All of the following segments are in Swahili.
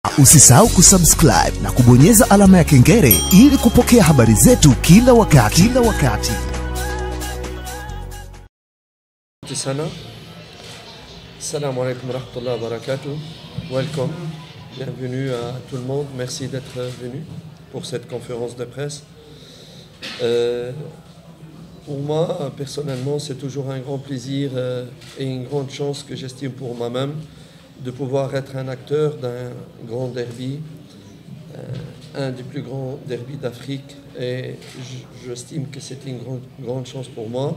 Usisahau kusubscribe na kubonyeza alama ya kengele ili kupokea habari zetu kila wakati. Assalamu alaikum wa rahmatullahi wa barakatuh. Welcome. Bienvenue à tout le monde. Merci d'être venu pour cette conférence de presse. Pour moi, personnellement, c'est toujours un grand plaisir et une grande chance que j'estime pour moi-même de pouvoir être un acteur d'un grand derby, un des plus grands derbys d'Afrique. Et j'estime que c'est une grande chance pour moi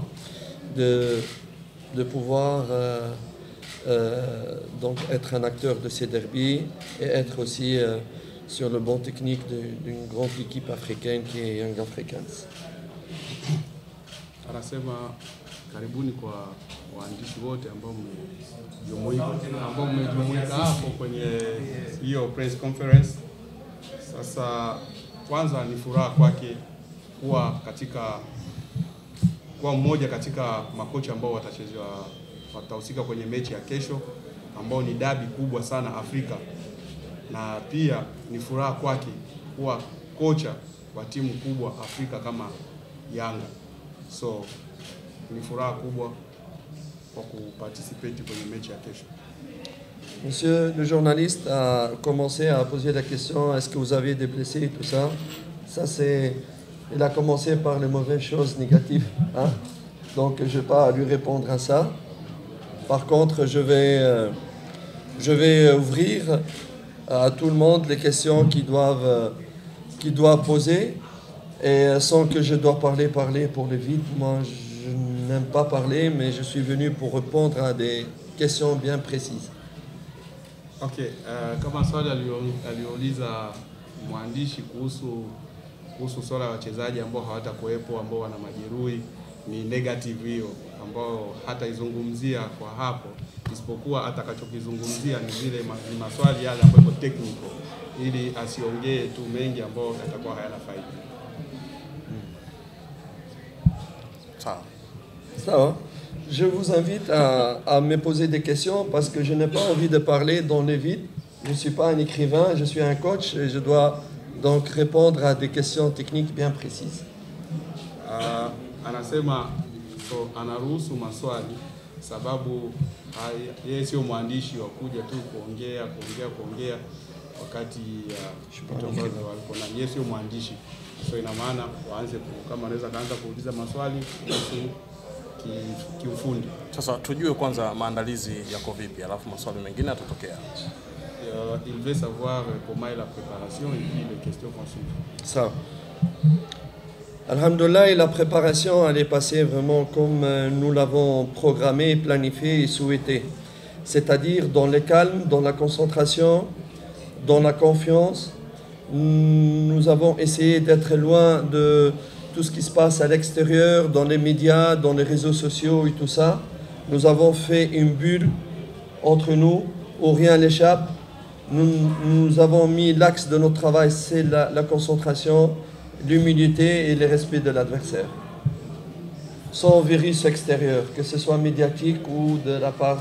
de pouvoir donc être un acteur de ces derbys et être aussi sur le banc technique d'une grande équipe africaine qui est Young Africans. Anasema karibuni kwa waandishi wote ambao mmejumuika hapo kwenye hiyo press conference. Sasa kwanza ni furaha kwake kuwa mmoja katika makocha ambao watahusika kwenye mechi ya kesho ambao ni dabi kubwa sana Afrika, na pia ni furaha kwake kuwa kocha wa timu kubwa Afrika kama Yanga. So ni furaha kubwa pour participer kwenye mechi ya kesho. Monsieur le journaliste a commencé à poser la question, est-ce que vous avez des blessés et tout ça? Il a commencé par les mauvaises choses négatives, hein? Donc je ne vais pas lui répondre à ça. Par contre, je vais ouvrir à tout le monde les questions qu'ils doivent poser. Et sans que je dois parler pour le vide. Moi, je n'aime pas parler, mais je suis venu pour répondre à des questions bien précises. Okay, kama swali aliuliza mwandishi kuhusu swala wachezaji ambao hawatakuwepo, ambao wana majeruhi, ni negative hiyo ambao hata izungumzia kwa hapo, isipokuwa atakachokizungumzia ni maswali yale ambayo technical, ili asiongee tu mengi ambao yatakuwa hayana faida. Ça, je vous invite à me poser des questions parce que je n'ai pas envie de parler dans le vide. Je ne suis pas un écrivain, je suis un coach et je dois donc répondre à des questions techniques bien précises. Anasema anaruhusu maswali sababu yeye sio mwandishi wa kuja tu kuongea wakati walikuwa na yeye sio mwandishi. So ina maana waanze kama anaweza kaanza kuuliza maswali kuhusu kiufundi. Sasa tujue kwanza maandalizi yako vipi, alafu maswali mengine yatatokea. Il veut savoir comment est la préparation et puis les questions qu'on suit. Ça. Alhamdulillah, la préparation elle est passée vraiment comme nous l'avons programmé, planifié et souhaité. C'est-à-dire dans le calme, dans la concentration, dans la confiance. Nous avons essayé d'être loin de tout ce qui se passe à l'extérieur, dans les médias, dans les réseaux sociaux et tout ça. Nous avons fait une bulle entre nous où rien n'échappe. Nous avons mis l'axe de notre travail, c'est la concentration, l'humilité et le respect de l'adversaire. Sans virus extérieur, que ce soit médiatique ou de la part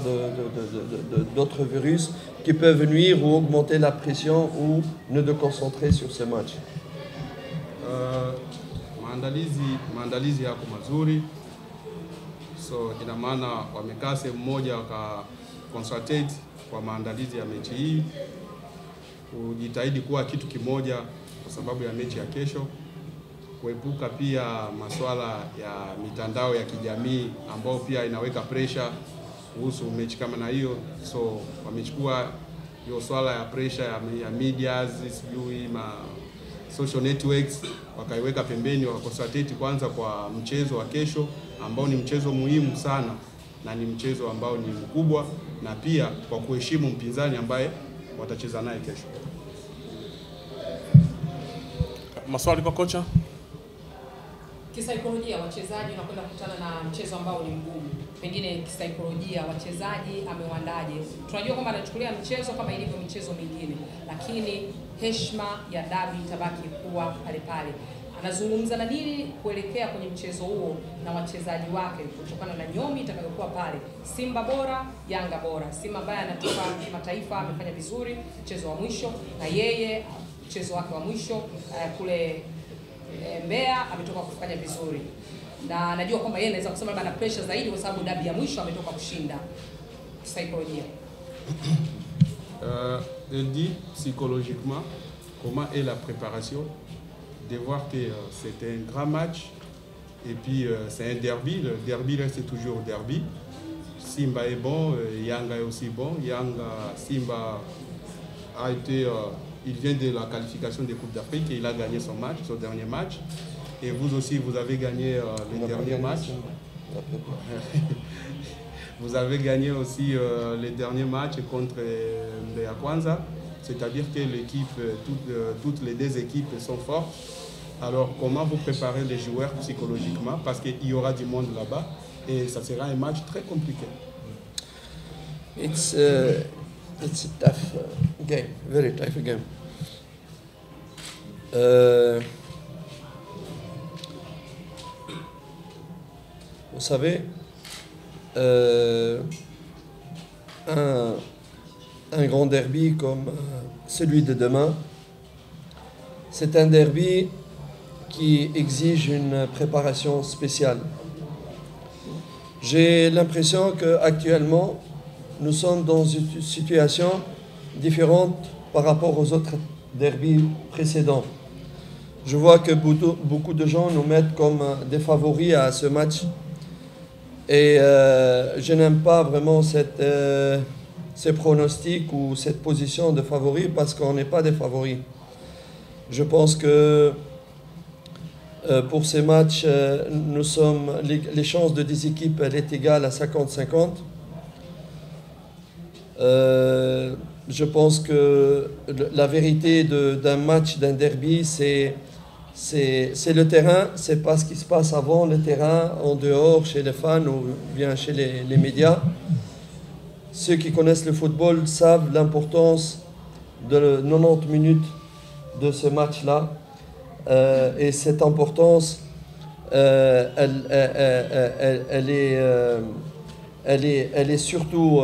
d'autres virus qui peuvent nuire ou augmenter la pression ou ne de concentrer sur ce match. Maandalizi yako mazuri. So ina maana wamekaa sehemu moja waka consultate kwa maandalizi ya mechi hii, kujitahidi kuwa kitu kimoja kwa sababu ya mechi ya kesho, kuepuka pia masuala ya mitandao ya kijamii ambao pia inaweka pressure kuhusu mechi kama na hiyo. So wamechukua hiyo swala ya pressure ya media, sijui social networks, wakaiweka pembeni, wakaconcentrate kwanza kwa mchezo wa kesho ambao ni mchezo muhimu sana na ni mchezo ambao ni mkubwa, na pia kwa kuheshimu mpinzani ambaye watacheza naye kesho. Maswali kwa kocha? Kisaikolojia wachezaji wanakwenda kukutana na mchezo ambao ni mgumu. Pengine kisaikolojia wachezaji amewaandaje? Tunajua kwamba anachukulia mchezo kama ilivyo michezo mingine, lakini heshima ya dabi itabaki kuwa pale pale. anazungumza na nini kuelekea kwenye mchezo huo na wachezaji wake kutokana na nyomi itakayokuwa pale. Simba bora, Yanga bora. Simba ambaye anatoka kimataifa amefanya vizuri mchezo wa mwisho, na yeye mchezo wake wa mwisho kule Mbeya ametoka kufanya vizuri. Na najua kwamba yeye anaweza kusema labda na pressure zaidi kwa sababu dabi ya mwisho ametoka kushinda. Psychologie. Elle dit psychologiquement comment est la préparation, de voir que c'est un grand match et puis c'est un derby. Le derby reste toujours derby. Simba est bon, Yanga est aussi bon. Simba a été, il vient de la qualification des Coupes d'Afrique et il a gagné son match, son dernier match. Et vous aussi, vous avez gagné le dernier match. Vous avez gagné aussi les derniers matchs contre Mbeya Kwanza. C'est-à-dire que l'équipe, toutes les deux équipes sont fortes. Alors, comment vous préparez les joueurs psychologiquement? Parce qu'il y aura du monde là-bas et ça sera un match très compliqué. It's a tough game, very tough game. Vous savez, un grand derby comme celui de demain, c'est un derby qui exige une préparation spéciale. J'ai l'impression qu'actuellement, nous sommes dans une situation différente par rapport aux autres derbys précédents. Je vois que beaucoup de gens nous mettent comme des favoris à ce match. Et je n'aime pas vraiment ces pronostics ou cette position de favori parce qu'on n'est pas des favoris. Je pense que pour ces matchs, les chances de des équipes elles est égale à 50-50. Je pense que la vérité d'un match, d'un derby, c'est le terrain, c'est pas ce qui se passe avant le terrain, en dehors, chez les fans ou bien chez les médias. Ceux qui connaissent le football savent l'importance de 90 minutes de ce match-là. Et cette importance, elle est surtout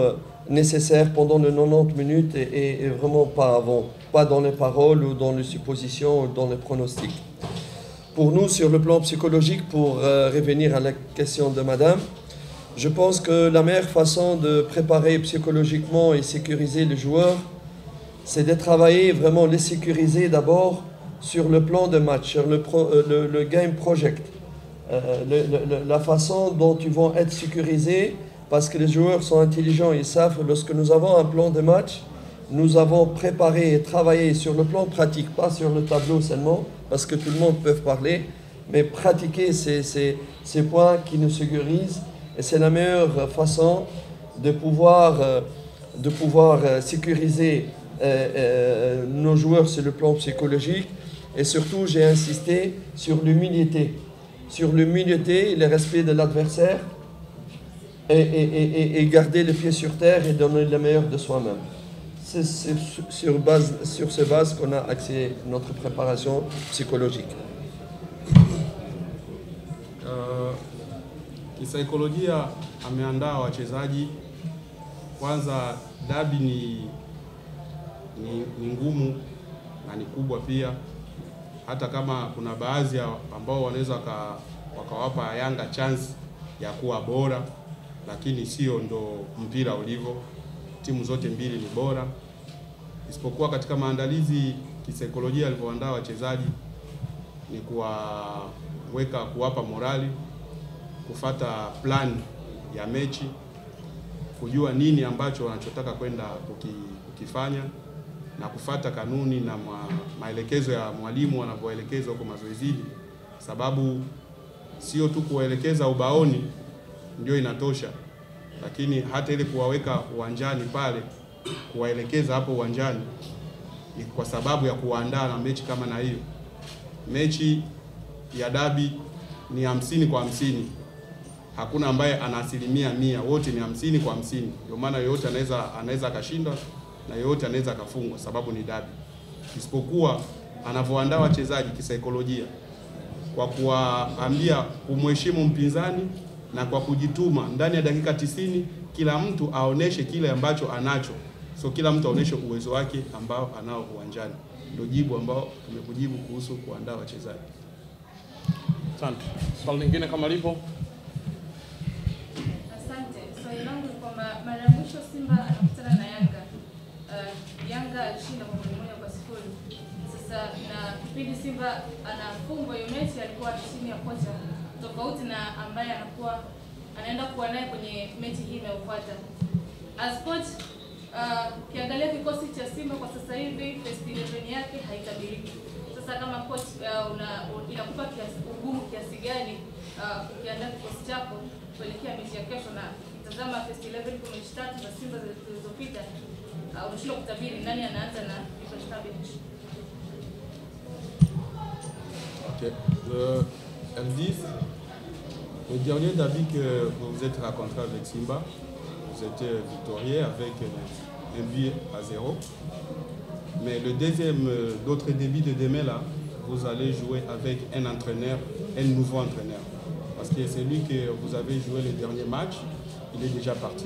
nécessaire pendant les 90 minutes et vraiment pas avant. Pas dans les paroles ou dans les suppositions ou dans les pronostics. Pour nous, sur le plan psychologique, pour revenir à la question de madame, je pense que la meilleure façon de préparer psychologiquement et sécuriser les joueurs, c'est de travailler vraiment les sécuriser d'abord sur le plan de match, sur le game project. La façon dont ils vont être sécurisés, parce que les joueurs sont intelligents, ils savent, lorsque nous avons un plan de match, nous avons préparé et travaillé sur le plan pratique, pas sur le tableau seulement, parce que tout le monde peut parler, mais pratiquer ces points qui nous sécurisent. Et c'est la meilleure façon de pouvoir sécuriser nos joueurs sur le plan psychologique. Et surtout, j'ai insisté sur l'humilité. Sur l'humilité et le respect de l'adversaire et garder les pieds sur terre et donner le meilleur de soi-même. C'est sur ces bases qu'on a axé notre préparation psychologique. Kisaikolojia ameandaa wachezaji. Kwanza dabi ni ngumu na ni kubwa pia, hata kama kuna baadhi ambao wanaweza wakawapa Yanga chance ya kuwa bora, lakini sio ndo mpira ulivyo. Timu zote mbili ni bora, isipokuwa katika maandalizi kisaikolojia alivyoandaa wachezaji ni kuwapa morali, kufata plan ya mechi, kujua nini ambacho wanachotaka kwenda kukifanya na kufata kanuni na maelekezo ya mwalimu anapoelekeza huko mazoezini, sababu sio tu kuwaelekeza ubaoni ndio inatosha, lakini hata ile kuwaweka uwanjani pale, kuwaelekeza hapo uwanjani ni kwa sababu ya kuandaa na mechi kama na hiyo. Mechi ya dabi ni 50 kwa 50. Hakuna ambaye ana 100%, wote ni 50 kwa 50. Ndio maana yoyote anaweza akashinda na yoyote anaweza akafungwa, sababu ni dabi. Isipokuwa anavyoandaa wachezaji kisaikolojia kwa kuwaambia kumheshimu mpinzani na kwa kujituma. Ndani ya dakika 90 kila mtu aoneshe kile ambacho anacho. So kila mtu aoneshe uwezo wake ambao anao uwanjani. Ndio jibu ambao tumekujibu kuhusu kuandaa wachezaji. Asante. Swali lingine kama lipo? Asante. Swali langu ni kwamba mara ya mwisho Simba anakutana na Yanga. Yanga alishinda kwa 1-0. Sasa na kipindi Simba anafungwa hiyo mechi alikuwa chini ya kocha tofauti na ambaye anaenda kuwa naye kwenye mechi hii inayofuata. As coach, kiangalia kikosi cha Simba kwa sasa hivi first 11 yake haitabiriki. Sasa kama coach inakupa ugumu kiasi gani ukiandaa kikosi chako kuelekea mechi ya kesho, na tazama first 11 kwa mechi 3 za Simba zilizopita, unashindwa kutabiri nani anaanza na kikosi chake. Okay. Elles disent, le dernier derby que vous vous êtes rencontré avec Simba, vous étiez victorieux avec un but à 0. Mais le deuxième, d'autres débuts de demain là, vous allez jouer avec un entraîneur, un nouveau entraîneur. Parce que c'est lui que vous avez joué le dernier match, il est déjà parti.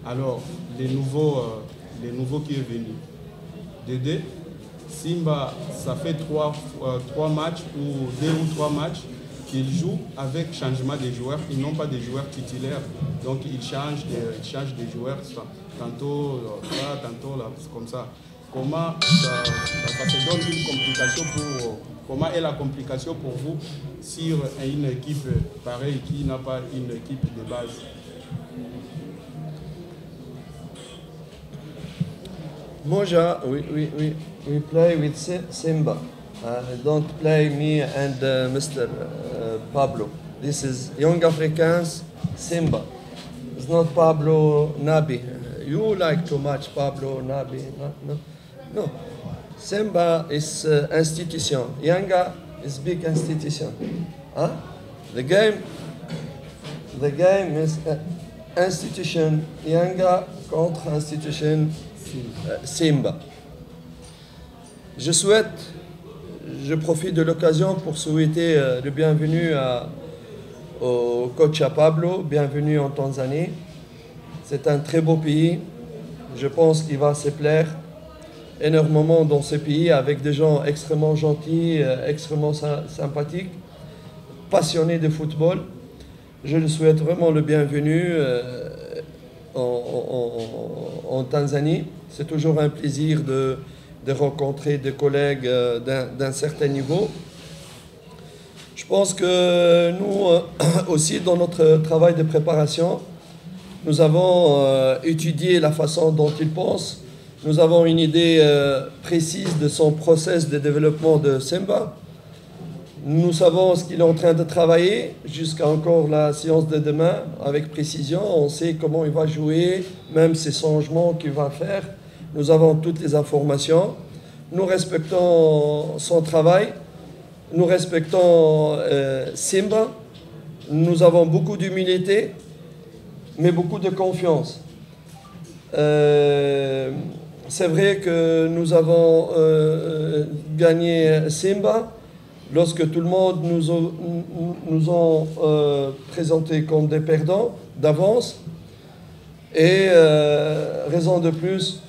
Alors, les nouveaux qui est venu. Dédé, Simba, ça fait 3 matchs ou 2 ou 3 matchs qu'ils jouent avec changement des joueurs. Ils n'ont pas des joueurs titulaires, donc ils changent des joueurs, tantôt là, tantôt là, comme ça. Comment ça se donne une complication comment est la complication pour vous sur une équipe pareille qui n'a pas une équipe de base? Moja, we play with Simba. Don't play me and Mr. Pablo. This is young Africans, Simba. It's not Pablo Nabi. You like too much Pablo Nabi. No. Simba is institution. Yanga is big institution. Huh? The game is institution Yanga contre institution Simba. Je profite de l'occasion pour souhaiter le bienvenue au coach Pablo, bienvenue en Tanzanie. C'est un très beau pays. Je pense qu'il va se plaire énormément dans ce pays avec des gens extrêmement gentils, extrêmement sympathiques, passionnés de football. Je lui souhaite vraiment le bienvenu en Tanzanie. C'est toujours un plaisir de rencontrer des collègues d'un certain niveau. Je pense que nous aussi, dans notre travail de préparation, nous avons étudié la façon dont il pense. Nous avons une idée précise de son process de développement de Simba. Nous savons ce qu'il est en train de travailler jusqu'à encore la séance de demain avec précision. On sait comment il va jouer, même ces changements qu'il va faire. Nous avons toutes les informations. Nous respectons son travail. Nous respectons Simba. Nous avons beaucoup d'humilité, mais beaucoup de confiance. C'est vrai que nous avons gagné Simba lorsque tout le monde nous ont présenté comme des perdants d'avance. Et raison de plus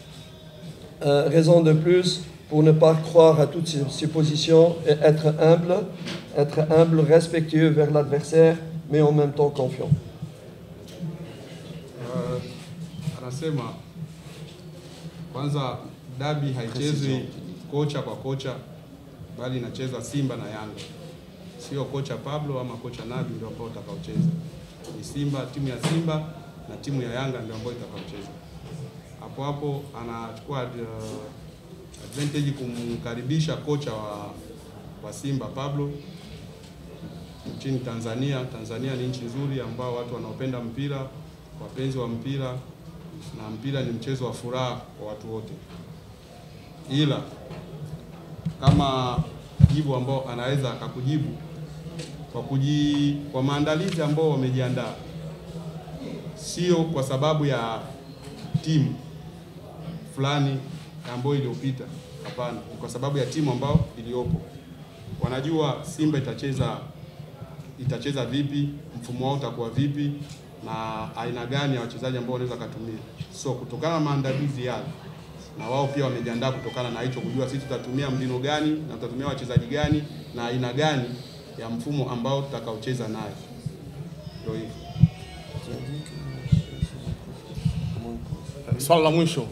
pour ne pas croire à toutes ces positions et être humble, respectueux vers l'adversaire, mais en même temps confiant. Anasema kwanza dabi haichezwi kocha kwa kocha, bali inachezwa Simba na Yanga. Sio kocha Pablo ama kocha Nabi ndio ambao utakaocheza. Ni Simba, timu ya Simba na timu ya Yanga ndio ambao itakaocheza. Hapo anachukua advantage kumkaribisha kocha wa Simba Pablo nchini Tanzania. Tanzania ni nchi nzuri ambao watu wanaopenda mpira, wapenzi wa mpira, na mpira ni mchezo wa furaha kwa watu wote. Ila kama jibu ambao anaweza akakujibu kwa maandalizi ambao wamejiandaa, sio kwa sababu ya timu fulani ambayo iliyopita. Hapana, kwa sababu ya timu ambao iliyopo. Wanajua Simba itacheza itacheza vipi, mfumo wao utakuwa vipi na aina gani ya wachezaji ambao wanaweza kutumia. So kutokana na maandalizi yao na wao pia wamejiandaa kutokana na hicho, kujua sisi tutatumia mbinu gani na tutatumia wachezaji gani na aina gani ya mfumo ambao tutakaocheza nayo. Ndio hivyo. Swali la mwisho.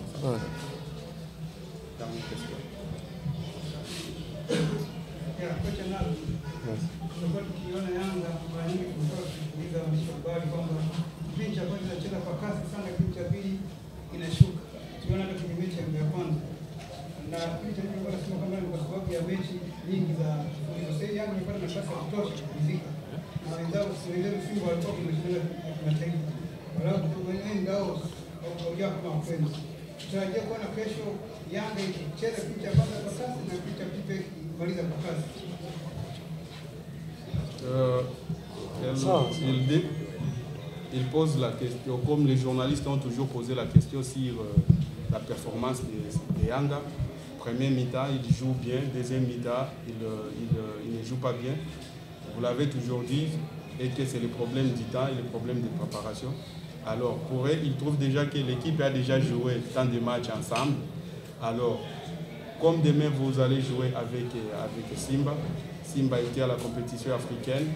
Tulikuwa tukiona Yanga mara nyingi tulikuwa tukiuliza habari kwamba kipindi cha kwanza inacheza kwa kasi sana, kipindi cha pili inashuka. Tuliona hata kwenye mechi ya kwanza. Na kipindi cha pili tulikuwa tunasema kwamba ni kwa sababu ya mechi nyingi za sasa Yanga imepata nafasi ya kutosha kupumzika. Na wenzao Simba walikuwa wameshinda kimataifa. Wala tunaona ngao au kama wapenzi. Tutarajia kuona kesho Yanga ikicheza kipindi cha kwanza kwa kasi na kipindi cha pili kumaliza kwa kasi. Il pose la question, comme les journalistes ont toujours posé la question sur la performance de Yanga. Premier mi-temps, il joue bien. Deuxième mi-temps, il ne joue pas bien. Vous l'avez toujours dit, et que c'est le problème du temps et le problème de préparation. Alors, pour eux, ils trouvent déjà que l'équipe a déjà joué tant de matchs ensemble. Alors, comme demain vous allez jouer avec Simba, Simba était à la compétition africaine,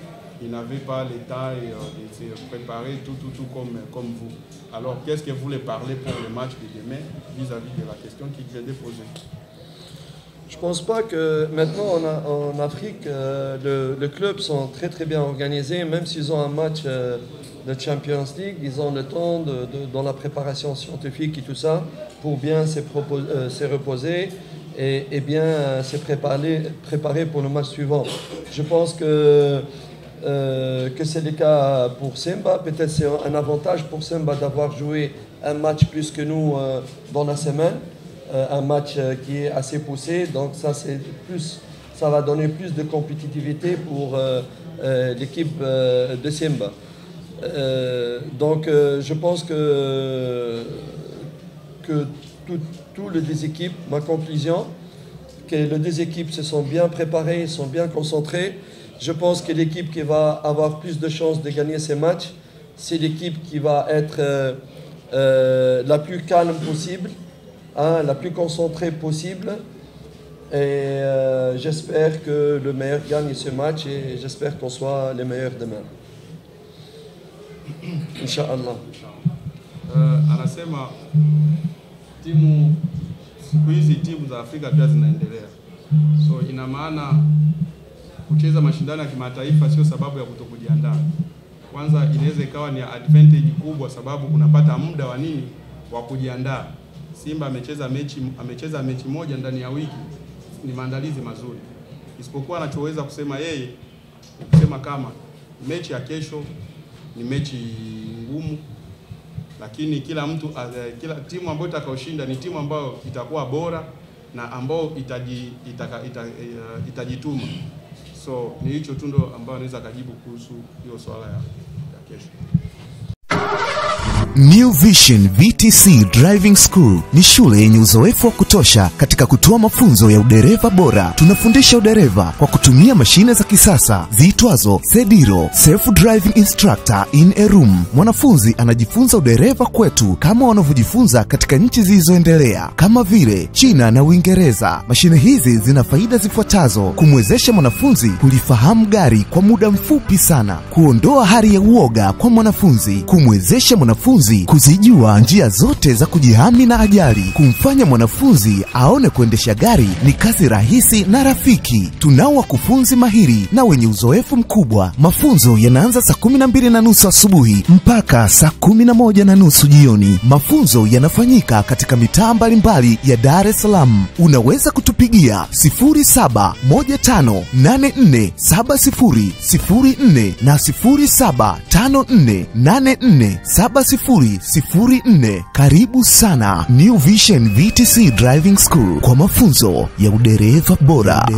il n'avait pas le temps de se préparer tout comme vous. Alors, qu'est-ce que vous voulez parler pour le match de demain vis-à-vis de la question qui vient de poser? Je ne pense pas que maintenant en Afrique, les clubs sont très bien organisés, même s'ils ont un match de Champions League, ils ont le temps dans la préparation scientifique et tout ça pour bien se reposer et bien se préparer pour le match suivant. Je pense que c'est le cas pour Simba. Peut-être c'est un avantage pour Simba d'avoir joué un match plus que nous dans la semaine, un match qui est assez poussé, donc ça va donner plus de compétitivité pour l'équipe de Simba. Donc je pense que toutes les deux équipes, ma conclusion, que les deux équipes se sont bien préparées, sont bien concentrées. Je pense que l'équipe qui va avoir plus de chances de gagner ces matchs, c'est l'équipe qui va être la plus calme possible, la plus concentrée possible. Et j'espère que le meilleur gagne ce match et j'espère qu'on soit les meilleurs demain. Inch'Allah. Anasema siku hizi timu za Afrika pia zinaendelea. So ina maana kucheza mashindano ya kimataifa sio sababu ya kutokujiandaa. Kwanza inaweza ikawa ni advantage kubwa sababu unapata muda wa nini wa kujiandaa. Simba amecheza mechi moja ndani ya wiki, ni maandalizi mazuri. Isipokuwa anachoweza kusema yeye, kusema kama mechi ya kesho ni mechi ngumu, lakini kila timu ambayo itakaoshinda ni timu ambayo itakuwa bora na ambayo itajituma. So ni hicho tu ndo ambayo anaweza kujibu kuhusu hiyo swala ya kesho. New Vision VTC Driving School ni shule yenye uzoefu wa kutosha katika kutoa mafunzo ya udereva bora. Tunafundisha udereva kwa kutumia mashine za kisasa ziitwazo Sediro, Self Driving Instructor in a Room. Mwanafunzi anajifunza udereva kwetu kama wanavyojifunza katika nchi zilizoendelea kama vile China na Uingereza. Mashine hizi zina faida zifuatazo: kumwezesha mwanafunzi kulifahamu gari kwa muda mfupi sana, kuondoa hali ya uoga kwa mwanafunzi, kumwezesha mwanafunzi kuzijua njia zote za kujihami na ajali, kumfanya mwanafunzi aone kuendesha gari ni kazi rahisi na rafiki. Tunao wakufunzi mahiri na wenye uzoefu mkubwa. Mafunzo yanaanza saa 12:30 asubuhi mpaka saa 11:30 jioni. Mafunzo yanafanyika katika mitaa mbalimbali ya Dar es Salaam. Unaweza kutupigia 0715847004 na 0754847004. Karibu sana New Vision VTC Driving School kwa mafunzo ya udereva bora.